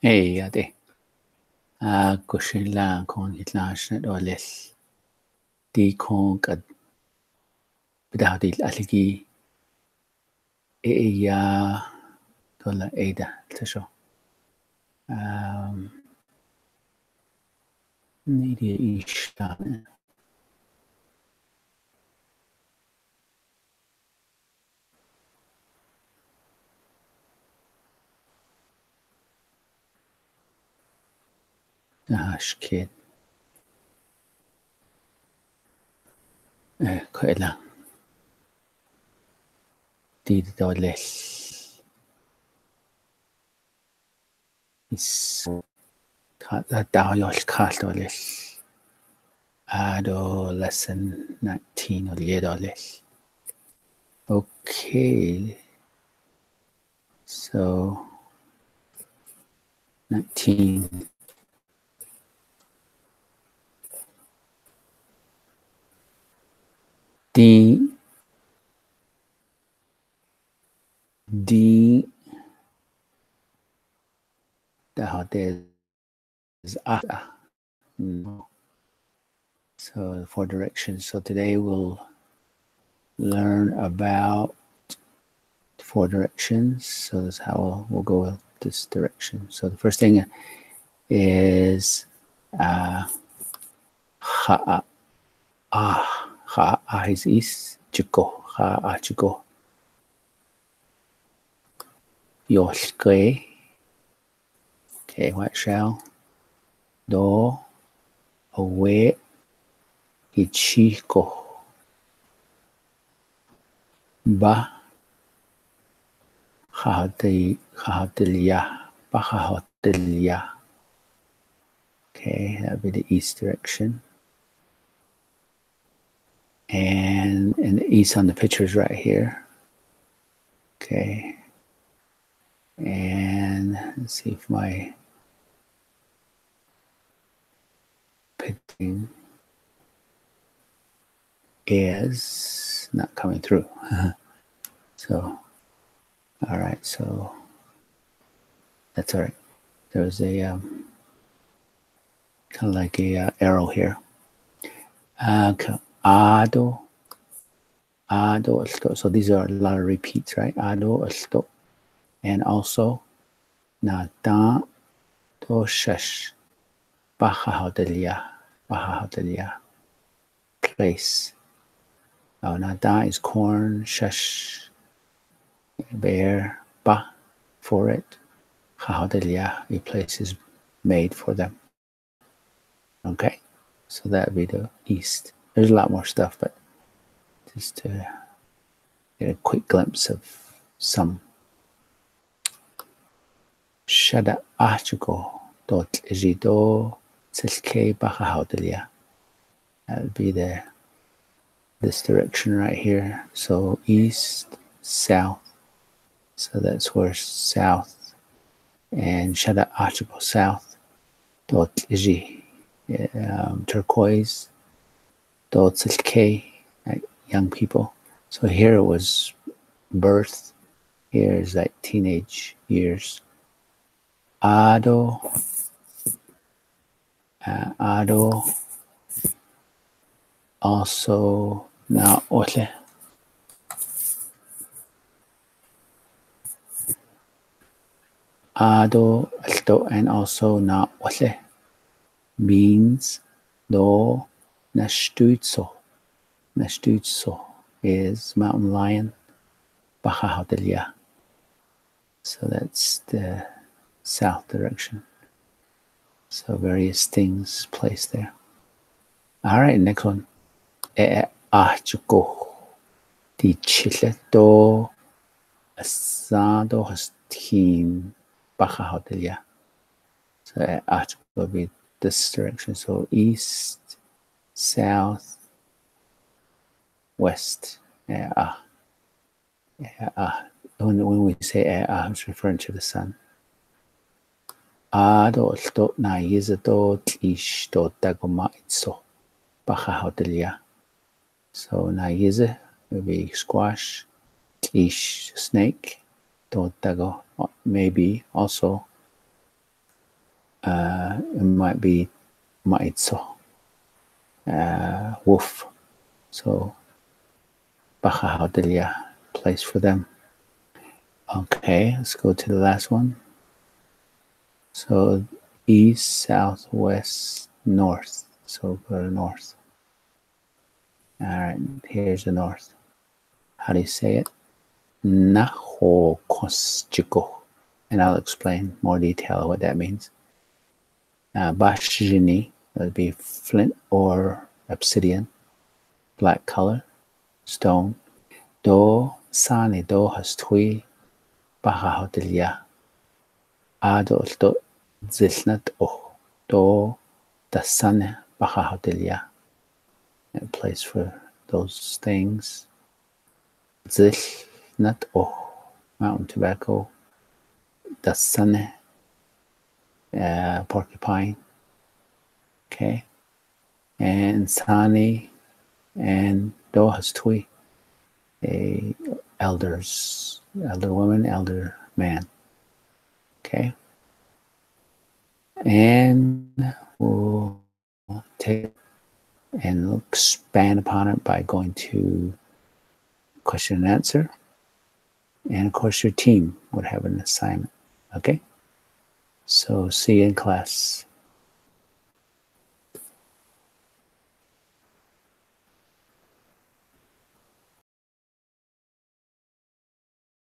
Hey, ate. Kushila kon hitlash dolel. Di kon kad bidahdi aligi. Ya dola ada tasho. Media ishtan. Nash kid. Koela. Di dolel. Is dawayol kal dolel. Ado lesson 19 or dolel. Okay. So 19. D there's no. So 4 directions. So today we'll learn about 4 directions. So that's how we'll go with this direction. So the first thing is ha'a. Ha'a is east. Chiko. Ha'a chiko. Yoshke. Okay, white shell. Do. Away. Ichiko. Ba. Hahatilia. Bahahatilia. Okay, that would be the east direction. And the east on the picture is right here. Okay. And let's see if my picking is not coming through. So, all right. So that's all right. There's a kind of like a arrow here. Ado. So these are a lot of repeats, right? Ado, alto. And also, nata, to shash. Bahahaudelia. Place. Oh, nata is corn, shash, bear, ba, for it. Hahaudelia, a place is made for them. Okay, so that would be the east. There's a lot more stuff, but just to get a quick glimpse of some. Shada achuko dot ejido silke bahahaudelia. That would be this direction right here. So east, south. So that's where south and Shada Achipo south. Dot Iji turquoise. Dot Silke, like young people. So here it was birth. Here is like teenage years. Ado. Also na ole. Ado alto and also na ole means do nastutso. Nastutso is mountain lion. Bahahaudelia. So that's the south direction. So various things placed there. All right, next one. Achuko. Di chileto asado hastin bahahaudelia. So Achuko will be this direction. So east, south, west. When we say it's referring to the sun. Ado alto na yizato tlish to tagoma itso. Bahahaudelia. So na yiza will be squash. Tlish snake. To tago maybe also It might be maitso, wolf. So Bajahodelia, place for them. Okay, let's go to the last one. So east, south, west, north. So go to north. All right, here's the north. How do you say it? Naho Koschiko. And I'll explain more detail what that means. Bashini, that would be flint or obsidian, black color, stone. Do sani do hastui bahahotilia. Ado do zilnat o. Do the sun bahahotilia. A place for those things. Zilnat o. Mountain tobacco. The sun porcupine. Okay. And Sani and Dohastui, elders, elder woman, elder man. Okay. And we'll take and expand upon it by going to question and answer. And of course, your team would have an assignment. Okay. So see you in class.